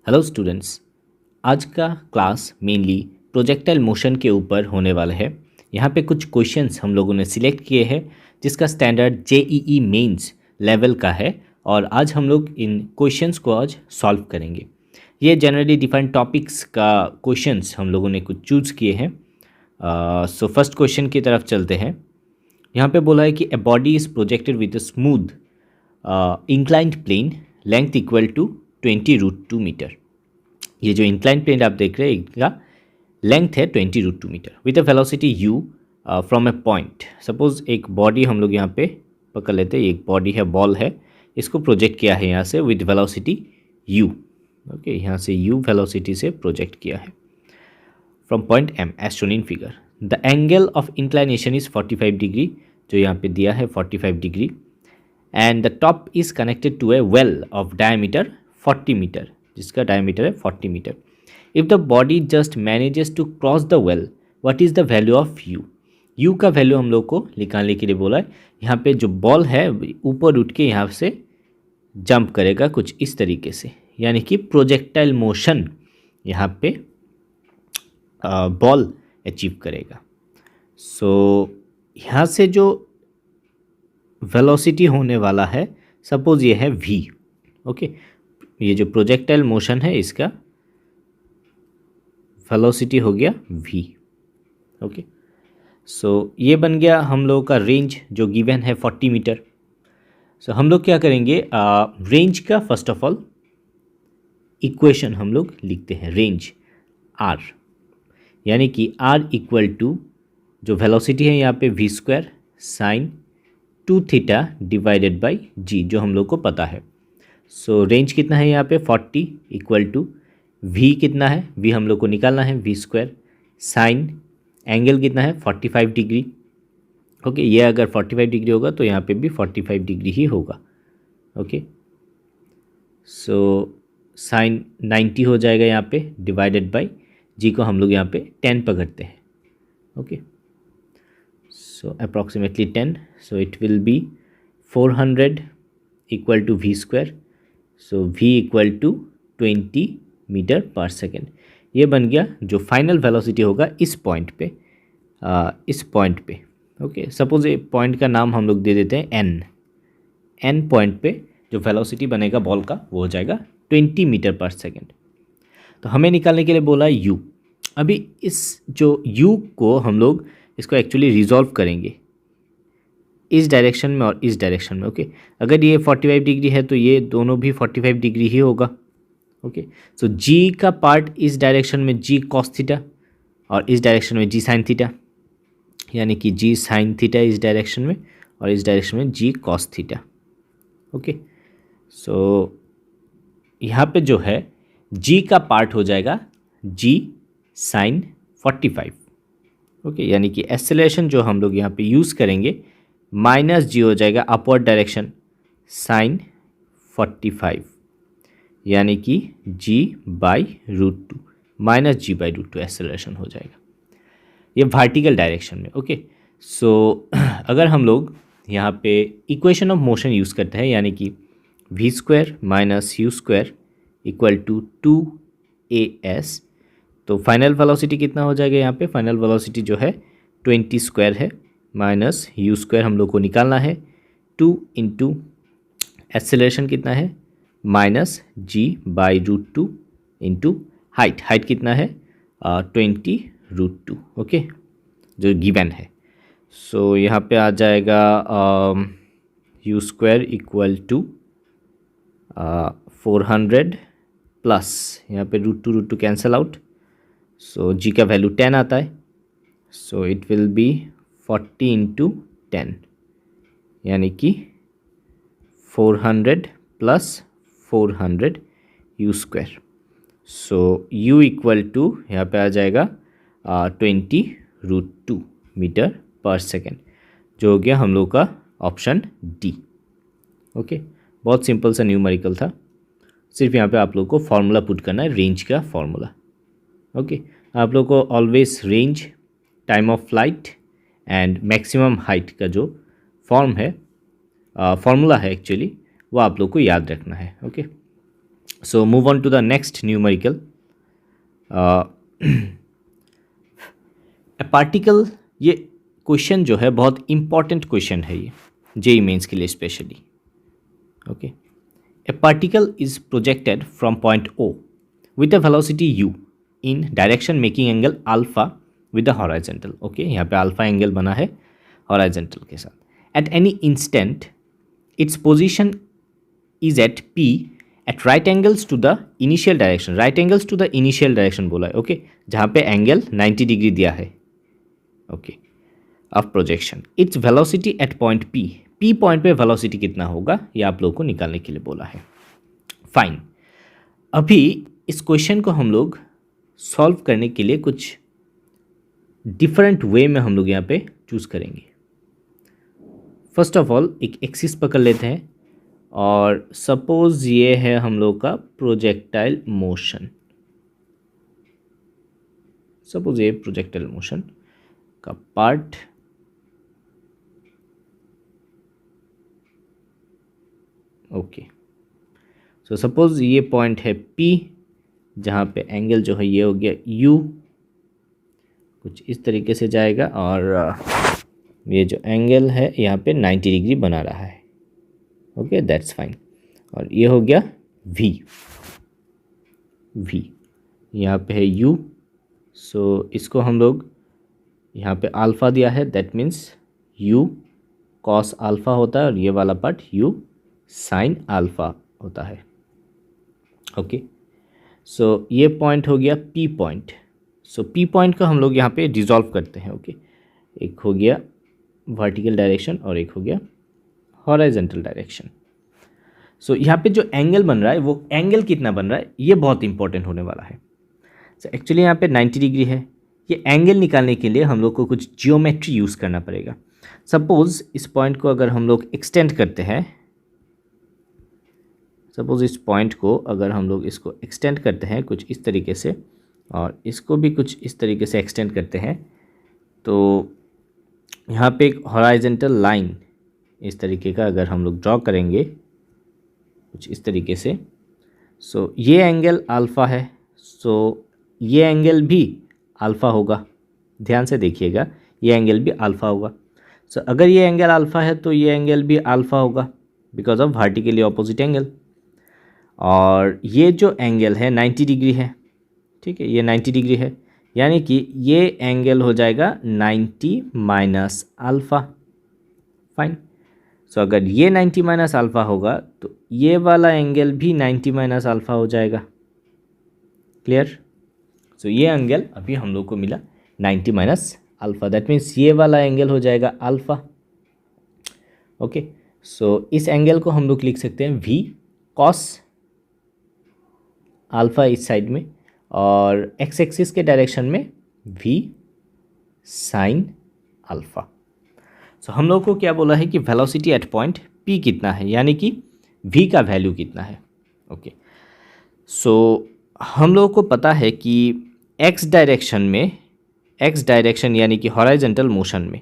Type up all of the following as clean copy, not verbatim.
Hello students, आज का class mainly projectile motion के ऊपर होने वाला है। यहाँ पे कुछ क्वेश्चंस हम लोगों ने सिलेक्ट किए हैं जिसका स्टैंडर्ड जेईई मेंस लेवल का है और आज हम लोग इन क्वेश्चंस को आज सॉल्व करेंगे। ये जनरली डिफाइंड टॉपिक्स का क्वेश्चंस हम लोगों ने कुछ चूज़ किए हैं। सो फर्स्ट क्वेश्चन की तरफ चलते हैं। यहाँ पे बोला है कि a body is projected with a smooth inclined plane length equal to 20√2 metre. ये जो इंक्लाइंड प्लेन आप देख रहे हैं इनका लेंथ है 20√2 metre with a velocity u from A point. Suppose एक बॉडी हम लोग यहाँ पे पकड़ लेते हैं, एक बॉडी है, बॉल है, इसको प्रोजेक्ट किया है यहाँ से विद वेलोसिटी u। ओके, यहाँ से u वेलोसिटी से प्रोजेक्ट किया है from point m as shown in figure. The angle of inclination is 45 degree, जो यहाँ पे दिया है 45 degree, and the top is connected to a well of diameter 40 metre, जिसका डायमीटर है 40 metre. If the body just manages to cross the well, what is the value of u. U का value हम लोग को निकालने के लिए बोला है। यहाँ पे जो बॉल है ऊपर उठ के यहाँ से जंप करेगा कुछ इस तरीके से, यानी कि प्रोजेक्टाइल मोशन यहाँ पे बॉल अचीव करेगा। सो यहाँ से जो वेलोसिटी होने वाला है, सपोज ये है v। ओके, ये जो प्रोजेक्टाइल मोशन है इसका वेलोसिटी हो गया v। ओके, सो ये बन गया हम लोगों का रेंज जो गिवन है 40 मीटर। सो हम लोग क्या करेंगे, रेंज का फर्स्ट ऑफ ऑल इक्वेशन हम लोग लिखते हैं, रेंज r, यानी कि r इक्वल टू जो वेलोसिटी है यहाँ पे v² sine 2 theta divided by g, जो हम लोग को पता है। सो रेंज कितना है यहाँ पे 40 इक्वल टू v कितना है, v हम लोग को निकालना है v² साइन एंगल कितना है 45 डिग्री। ओके, ये अगर 45 डिग्री होगा तो यहाँ पे भी 45 डिग्री ही होगा। ओके, सो साइन 90 हो जाएगा यहाँ पे डिवाइडेड बाई g को हम लोग यहाँ पे 10 पकड़ते हैं। Okay, so approximately 10, so it will be 400 equal to v square, so v equal to 20 metre पर सेकेंड। ये बन गया जो फाइनल वेलोसिटी होगा इस पॉइंट पे, इस पॉइंट पे। ओके, सपोज ये पॉइंट का नाम हम लोग दे देते हैं n पॉइंट पे जो वेलोसिटी बनेगा बॉल का वो हो जाएगा 20 मीटर पर सेकेंड। तो हमें निकालने के लिए बोला u। अभी इस जो u को हम लोग इसको एक्चुअली रिजॉल्व करेंगे इस डायरेक्शन में और इस डायरेक्शन में। ओके, अगर ये 45 डिग्री है तो ये दोनों भी 45 डिग्री ही होगा। ओके, सो g का पार्ट इस डायरेक्शन में g कॉस थीटा और इस डायरेक्शन में g साइन थीटा, यानी कि g साइन थीटा इस डायरेक्शन में और इस डायरेक्शन में g cos theta. Okay, so यहाँ पे जो है g का पार्ट हो जाएगा g साइन 45। ओके, यानी कि एक्सेलरेशन जो हम लोग यहाँ पे यूज़ करेंगे माइनस जी हो जाएगा अपवर्ड डायरेक्शन साइन 45, यानी कि g/√2 माइनस g/√2 एक्सेलरेशन हो जाएगा, ये वर्टिकल डायरेक्शन में। ओके, सो अगर हम लोग यहाँ पे इक्वेशन ऑफ मोशन यूज़ करते हैं, यानी कि v² minus u² equal to 2as, तो फाइनल वेलोसिटी कितना हो जाएगा यहाँ पे, फाइनल वेलोसिटी जो है 20² है माइनस u² हम लोग को निकालना है 2 इंटू एक्सेलरेशन कितना है माइनस g/√2 इंटू हाइट कितना है 20√2। ओके, जो गिवन है। सो यहाँ पे आ जाएगा u² इक्वल टू 400 प्लस यहाँ पे √2 कैंसल आउट, सो g का वैल्यू 10 आता है, so it will be 40 into 10, यानी कि 400 plus 400 u²। So u equal to यहाँ पे आ जाएगा 20√2 मीटर पर सेकेंड, जो हो गया हम लोग का ऑप्शन डी। ओके, बहुत सिंपल सा न्यूमेरिकल था, सिर्फ यहाँ पे आप लोग को फॉर्मूला पुट करना है, रेंज का फॉर्मूला। ओके, आप लोग को always range, time of flight and maximum height का जो फॉर्मूला है एक्चुअली, वो आप लोग को याद रखना है। Okay, So move on to the next numerical. A particle, ये क्वेश्चन जो है बहुत इंपॉर्टेंट क्वेश्चन है, ये जेई मेंस के लिए specially. Okay, a particle is projected from point O with a velocity u in direction making angle alpha with the horizontal. Okay, यहाँ पे अल्फा एंगल बना है horizontal के साथ. At any instant its position is at P at right angles to the initial direction. right angles to the initial direction बोला है. Okay, जहाँ पे एंगल 90 डिग्री दिया है. Okay, of projection. Its velocity at point P. P point पे velocity कितना होगा ये आप लोगों को निकालने के लिए बोला है. फाइन. अभी इस क्वेश्चन को हम लोग सॉल्व करने के लिए कुछ डिफरेंट वे में हम लोग यहाँ पे चूज़ करेंगे. फर्स्ट ऑफ ऑल एक एक्सिस पकड़ लेते हैं और सपोज ये है हम लोग का प्रोजेक्टाइल मोशन. सपोज ये प्रोजेक्टाइल मोशन का पार्ट ओके. सो सपोज ये पॉइंट है P जहाँ पे एंगल जो है ये हो गया U, कुछ इस तरीके से जाएगा और ये जो एंगल है यहाँ पे 90 डिग्री बना रहा है. Okay, that's fine. और ये हो गया V यहाँ पे है U. सो इसको हम लोग यहाँ पे अल्फ़ा दिया है, that means U cos alpha होता है और ये वाला पार्ट U साइन अल्फ़ा होता है. ओके, सो ये पॉइंट हो गया P पॉइंट. सो P पॉइंट को हम लोग यहाँ पे डिज़ोल्व करते हैं. ओके, एक हो गया वर्टिकल डायरेक्शन और एक हो गया हॉरिजॉन्टल डायरेक्शन. सो यहाँ पे जो एंगल बन रहा है वो एंगल कितना बन रहा है ये बहुत इंपॉर्टेंट होने वाला है. सो एक्चुअली यहाँ पे 90 डिग्री है. ये एंगल निकालने के लिए हम लोग को कुछ जियोमेट्री यूज़ करना पड़ेगा. सपोज़ इस पॉइंट को अगर हम लोग एक्सटेंड करते हैं, सपोज़ इस पॉइंट को अगर हम लोग इसको एक्सटेंड करते हैं कुछ इस तरीके से और इसको भी कुछ इस तरीके से एक्सटेंड करते हैं, तो यहाँ पे एक हॉरिजॉन्टल लाइन इस तरीके का अगर हम लोग ड्रॉ करेंगे कुछ इस तरीके से, सो ये एंगल अल्फ़ा है. सो ये एंगल भी अल्फ़ा होगा. ध्यान से देखिएगा, ये एंगल भी अल्फ़ा होगा. सो अगर ये एंगल अल्फ़ा है तो ये एंगल भी अल्फ़ा होगा because of vertically opposite angle. और ये जो एंगल है 90 डिग्री है. ठीक है, ये 90 डिग्री है, यानी कि ये एंगल हो जाएगा 90 माइनस अल्फ़ा. फाइन. सो अगर ये 90 माइनस अल्फ़ा होगा तो ये वाला एंगल भी 90 माइनस अल्फ़ा हो जाएगा. क्लियर. सो ये एंगल अभी हम लोग को मिला 90 माइनस अल्फ़ा, दैट मीन्स ये वाला एंगल हो जाएगा अल्फ़ा. ओके, सो इस एंगल को हम लोग लिख सकते हैं V कॉस अल्फ़ा इस साइड में और एक्स एक्सिस के डायरेक्शन में V साइन अल्फ़ा. सो हम लोग को क्या बोला है कि वेलोसिटी एट पॉइंट P कितना है, यानी कि V का वैल्यू कितना है. ओके, सो हम लोग को पता है कि एक्स डायरेक्शन में, एक्स डायरेक्शन यानी कि हॉरिजॉन्टल मोशन में,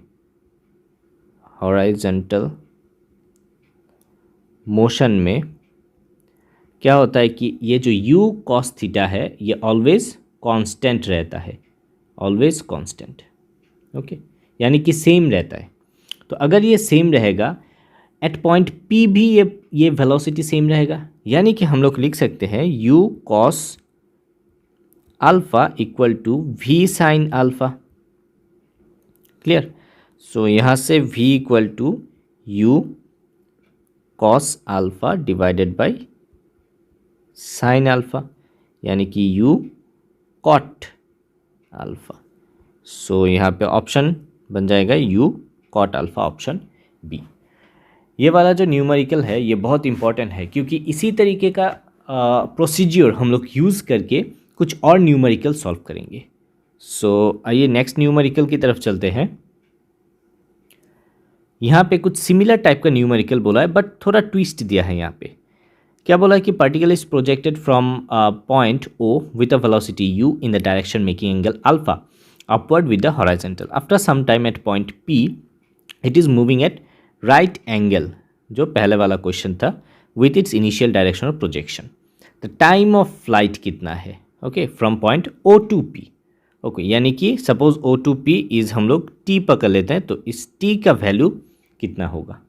हॉरिजॉन्टल मोशन में क्या होता है कि ये जो u cos थीटा है ये ऑलवेज कांस्टेंट रहता है. Always constant. ओके, यानी कि सेम रहता है. तो अगर ये सेम रहेगा एट पॉइंट P भी ये वेलोसिटी सेम रहेगा, यानी कि हम लोग लिख सकते हैं u cos alpha equal to V sine alpha. Clear. So यहाँ से V equal to u cos alpha divided by sine alpha, यानी कि u cot अल्फ़ा. सो यहाँ पे ऑप्शन बन जाएगा u cot alpha, option B. ये वाला जो न्यूमेरिकल है ये बहुत इंपॉर्टेंट है क्योंकि इसी तरीके का प्रोसीजर हम लोग यूज़ करके कुछ और न्यूमेरिकल सॉल्व करेंगे. सो आइए नेक्स्ट न्यूमेरिकल की तरफ चलते हैं. यहाँ पे कुछ सिमिलर टाइप का न्यूमेरिकल बोला है बट थोड़ा ट्विस्ट दिया है. यहाँ पे क्या बोला है कि particle is projected from point O with a velocity u in the direction making angle alpha upward with the horizontal. After some time at point P it is moving at right angle, जो पहले वाला question था, with its initial direction of projection. The time of flight कितना है, okay, from point O to P, okay, यानी कि suppose O to P is हम लोग टी पकड़ लेते हैं, तो इस टी का वैल्यू कितना होगा।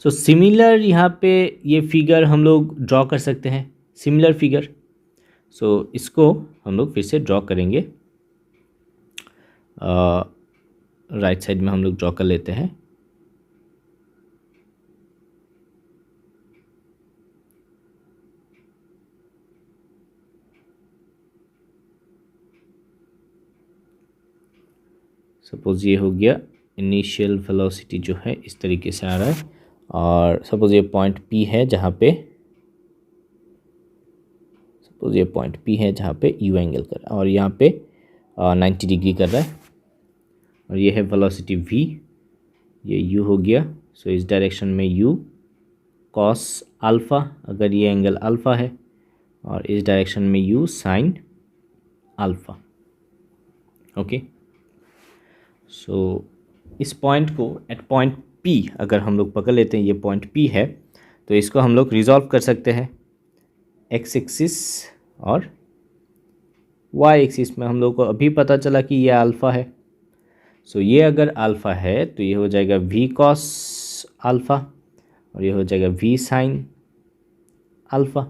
सो सिमिलर यहाँ पे ये फिगर हम लोग ड्रॉ कर सकते हैं, सिमिलर फिगर। सो इसको हम लोग फिर से ड्रॉ करेंगे, राइट साइड में हम लोग ड्रॉ कर लेते हैं। सपोज़ ये हो गया इनिशियल वेलोसिटी जो है इस तरीके से आ रहा है, और सपोज़ ये पॉइंट पी है जहाँ पे यू एंगल कर रहा है और यहाँ पे 90 डिग्री कर रहा है, और ये है वेलोसिटी v, ये u हो गया। सो इस डायरेक्शन में u cos अल्फ़ा अगर ये एंगल अल्फ़ा है, और इस डायरेक्शन में u sin अल्फ़ा, ओके। सो इस पॉइंट को एट पॉइंट P अगर हम लोग पकड़ लेते हैं, ये पॉइंट P है, तो इसको हम लोग रिजॉल्व कर सकते हैं एक्स एक्सिस और वाई एक्सिस में। हम लोग को अभी पता चला कि ये अल्फ़ा है, सो ये अगर अल्फ़ा है तो ये हो जाएगा v cos अल्फ़ा और ये हो जाएगा v sin alpha,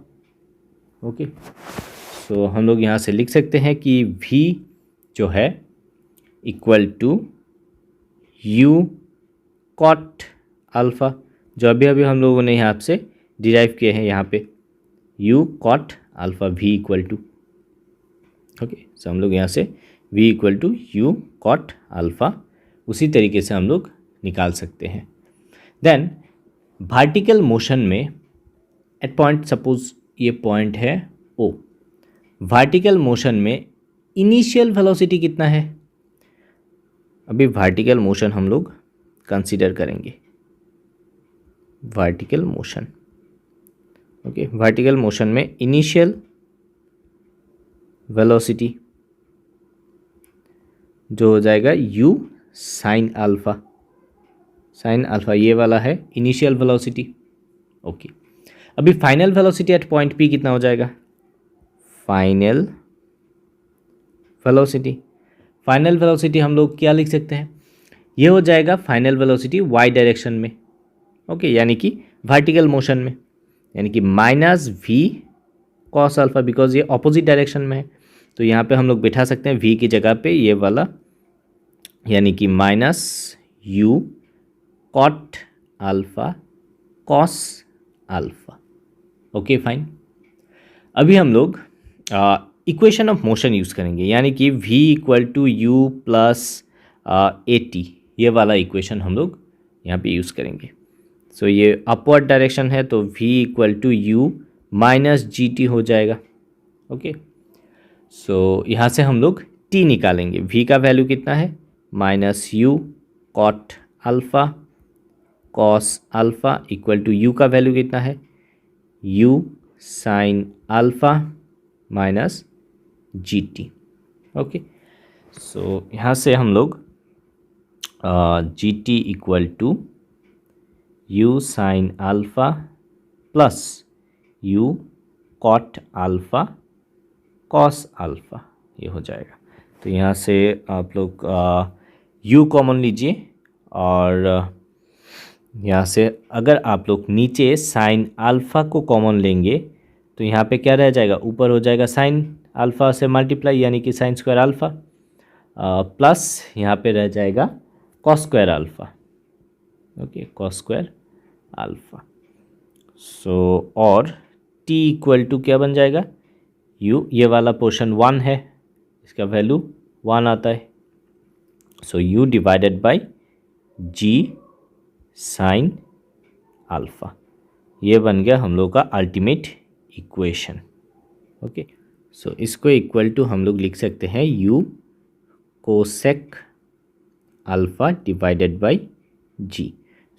okay. So हम लोग यहाँ से लिख सकते हैं कि v जो है equal to u cot alpha, जो अभी अभी हम लोगों ने यहाँ से डिराइव किए हैं, यहाँ पे u cot alpha v equal to, okay. So हम लोग यहाँ से v equal to u cot alpha उसी तरीके से हम लोग निकाल सकते हैं। देन वर्टिकल मोशन में एट पॉइंट, सपोज ये पॉइंट है O, वर्टिकल मोशन में इनिशियल वेलोसिटी कितना है। अभी वर्टिकल मोशन हम लोग कंसीडर करेंगे, vertical motion, okay. Vertical motion में इनिशियल वेलोसिटी जो हो जाएगा u sin अल्फ़ा, ये वाला है इनिशियल वेलोसिटी, ओके। अभी final velocity at point P कितना हो जाएगा, फाइनल वेलोसिटी हम लोग क्या लिख सकते हैं, ये हो जाएगा फाइनल वेलोसिटी y डायरेक्शन में, ओके, यानी कि वर्टिकल मोशन में, यानी कि minus v cos alpha, because ये ऑपोजिट डायरेक्शन में है, तो यहाँ पे हम लोग बिठा सकते हैं v की जगह पे ये वाला, यानी कि minus u cot alpha cos alpha, okay fine. अभी हम लोग इक्वेशन ऑफ मोशन यूज़ करेंगे, यानी कि v equal to u plus a t, ये वाला इक्वेशन हम लोग यहाँ पे यूज़ करेंगे। सो ये अपवर्ड डायरेक्शन है, तो v equal to u minus ji t हो जाएगा, ओके। सो यहाँ से हम लोग t निकालेंगे, v का वैल्यू कितना है, minus U cot alpha cos alpha equal to u का वैल्यू कितना है, u साइन अल्फ़ा माइनस जी टी, ओके। सो यहाँ से हम लोग G T equal to you sine alpha plus U cot alpha cos alpha, ये हो जाएगा। तो यहाँ से आप लोग u कॉमन लीजिए, और यहाँ से अगर आप लोग नीचे साइन अल्फ़ा को कॉमन लेंगे तो यहाँ पे क्या रह जाएगा, ऊपर हो जाएगा साइन अल्फ़ा से मल्टीप्लाई, यानी कि साइन स्क्वायर अल्फ़ा, प्लस यहाँ पे रह जाएगा cos square alpha, okay, cos square alpha. So और t इक्वल टू क्या बन जाएगा, u, ये वाला पोर्शन 1 है, इसका वैल्यू 1 आता है, सो u divided by g sine alpha, ये बन गया हम लोग का अल्टीमेट इक्वेशन, ओके। सो इसको इक्वल टू हम लोग लिख सकते हैं u cosec alpha divided by g।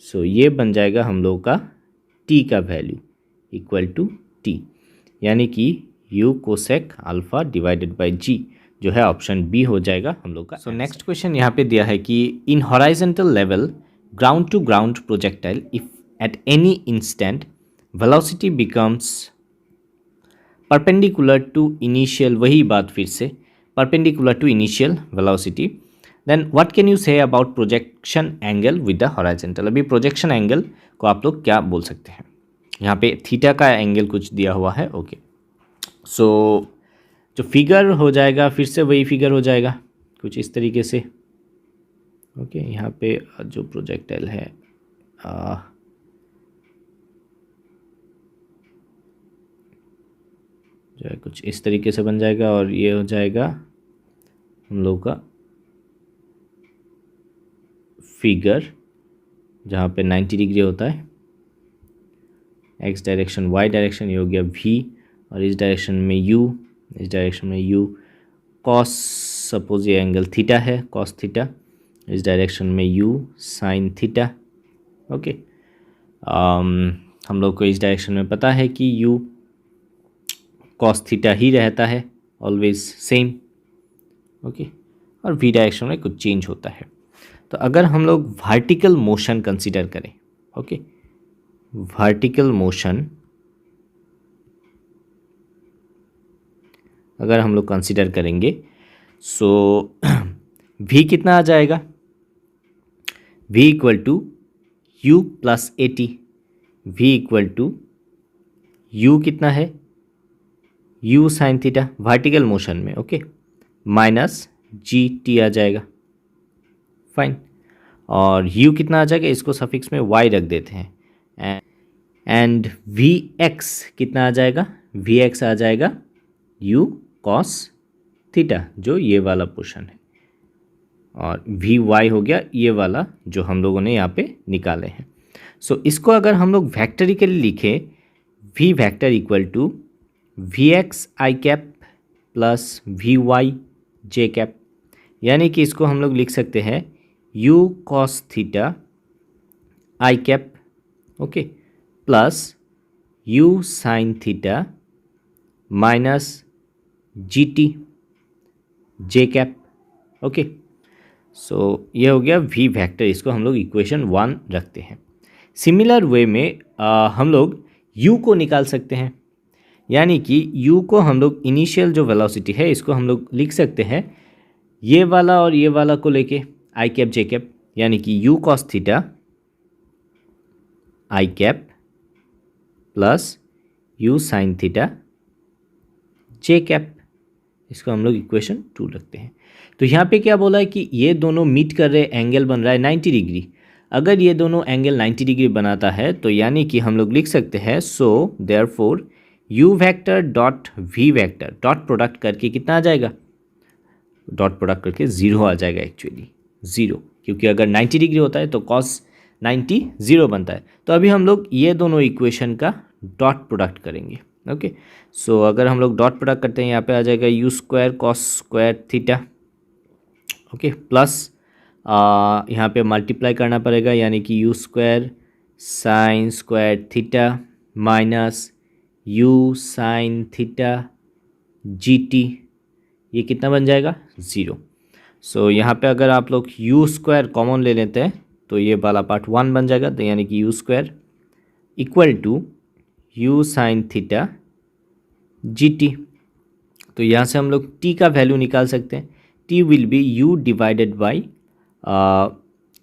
सो ये बन जाएगा हम लोग का t का वैल्यू इक्वल टू t, यानी कि u cosec alpha divided by g जो है ऑप्शन बी हो जाएगा हम लोग का। सो नेक्स्ट क्वेश्चन यहाँ पे दिया है कि in horizontal level ground to ground projectile if at any instant velocity becomes perpendicular to initial, वही बात फिर से, perpendicular to initial velocity. Then what can you say about projection angle with the horizontal. अभी projection angle को आप लोग क्या बोल सकते हैं, यहाँ पे थीटा का एंगल कुछ दिया हुआ है। ओके, सो जो फिगर हो जाएगा फिर से वही फिगर हो जाएगा कुछ इस तरीके से। ओके, यहाँ पे जो प्रोजेक्टाइल है जो है कुछ इस तरीके से बन जाएगा, और ये हो जाएगा हम लोग का फिगर जहाँ पे 90 डिग्री होता है, एक्स डायरेक्शन वाई डायरेक्शन, ये हो गया वी, और इस डायरेक्शन में यू, इस डायरेक्शन में यू, कॉस, सपोज ये एंगल थीटा है, कॉस थीटा, इस डायरेक्शन में यू साइन थीटा। ओके, हम लोग को इस डायरेक्शन में पता है कि यू कॉस थीटा ही रहता है, ऑलवेज सेम। ओके, और वी डायरेक्शन में कुछ चेंज होता है। तो अगर हम लोग वर्टिकल मोशन कंसीडर करें, ओके, वर्टिकल मोशन अगर हम लोग कंसीडर करेंगे, सो v कितना आ जाएगा, v equal to u plus a t, v equal to u कितना है, u sine theta vertical motion में, ओके, माइनस जी टी आ जाएगा, फाइन। और u कितना आ जाएगा, इसको सफिक्स में y रख देते हैं, एंड वी एक्स कितना आ जाएगा, वी एक्स आ जाएगा u कॉस थीटा, जो ये वाला पोर्शन है, और वी वाई हो गया ये वाला जो हम लोगों ने यहाँ पे निकाले हैं। सो इसको अगर हम लोग वेक्टरिकली लिखें, V vector equal to V X I cap plus V Y J cap, यानी कि इसको हम लोग लिख सकते हैं U cos theta I cap, okay, plus U sine theta minus ji T J cap. Okay, so ये हो गया वी वेक्टर, इसको हम लोग इक्वेशन 1 रखते हैं। सिमिलर वे में हम लोग u को निकाल सकते हैं, यानी कि u को हम लोग इनिशियल जो वेलोसिटी है इसको हम लोग लिख सकते हैं ये वाला और ये वाला को लेके आई कैप जे कैप, यानी कि u cos theta I cap plus u sine theta J cap, इसको हम लोग इक्वेशन 2 रखते हैं। तो यहाँ पे क्या बोला है कि ये दोनों मीट कर रहे, एंगल बन रहा है 90 डिग्री। अगर ये दोनों एंगल 90 डिग्री बनाता है तो यानी कि हम लोग लिख सकते हैं, so therefore u vector dot v vector dot product करके कितना आ जाएगा, डॉट प्रोडक्ट करके 0 आ जाएगा, एक्चुअली 0, क्योंकि अगर 90 डिग्री होता है तो कॉस 90 0 बनता है। तो अभी हम लोग ये दोनों इक्वेशन का डॉट प्रोडक्ट करेंगे। ओके, सो अगर हम लोग डॉट प्रोडक्ट करते हैं, यहाँ पे आ जाएगा you square cos square theta, okay, plus यहाँ पे मल्टीप्लाई करना पड़ेगा, यानी कि u square sine square theta minus you sine theta g T, ये कितना बन जाएगा 0। सो यहाँ पे अगर आप लोग यू स्क्वायर कॉमन ले लेते हैं तो ये वाला पार्ट 1 बन जाएगा, तो यानी कि u square equal to you sine theta g t. तो यहाँ से हम लोग t का वैल्यू निकाल सकते हैं, t will be u divided by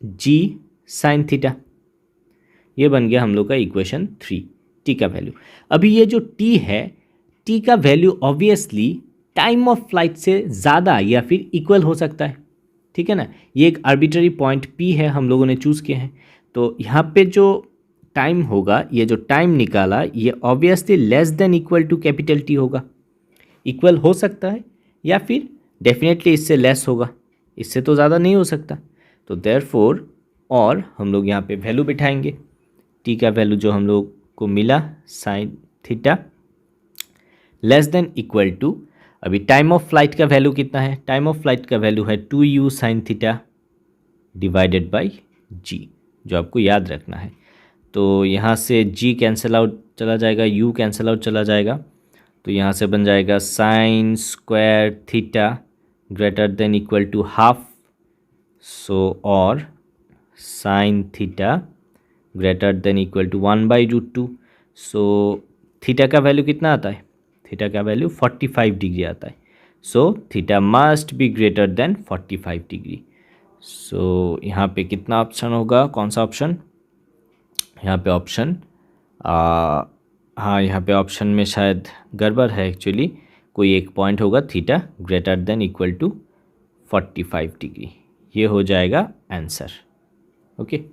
g sine theta. ये बन गया हम लोग का इक्वेशन 3, t का वैल्यू। अभी ये जो t है, t का value obviously time of flight से ज़्यादा या फिर इक्वल हो सकता है, ठीक है ना। ये एक आर्बिट्ररी पॉइंट p है हम लोगों ने चूज़ किए हैं, तो यहाँ पे जो टाइम होगा, ये जो टाइम निकाला, ये obviously less than equal to capital T होगा। इक्वल हो सकता है या फिर डेफिनेटली इससे लेस होगा, इससे तो ज़्यादा नहीं हो सकता। तो देयरफॉर और हम लोग यहाँ पे वैल्यू बिठाएंगे, टी का वैल्यू जो हम लोग को मिला sine theta less than equal to, अभी टाइम ऑफ फ्लाइट का वैल्यू कितना है, टाइम ऑफ फ्लाइट का वैल्यू है 2u sine theta divided by G, जो आपको याद रखना है। तो यहाँ से g कैंसिल आउट चला जाएगा, u कैंसिल आउट चला जाएगा, तो यहाँ से बन जाएगा sine square theta greater than equal to half, so और sine theta greater than equal to 1/√2। So theta का वैल्यू कितना आता है, थीटा का वैल्यू 45 डिग्री आता है। So theta must be greater than 45 degree. So यहाँ पे कितना ऑप्शन होगा, कौन सा ऑप्शन, यहाँ पे ऑप्शन हाँ यहाँ पे ऑप्शन में शायद गड़बड़ है एक्चुअली, कोई एक पॉइंट होगा theta greater than equal to 45 degree, ये हो जाएगा आंसर। ओके।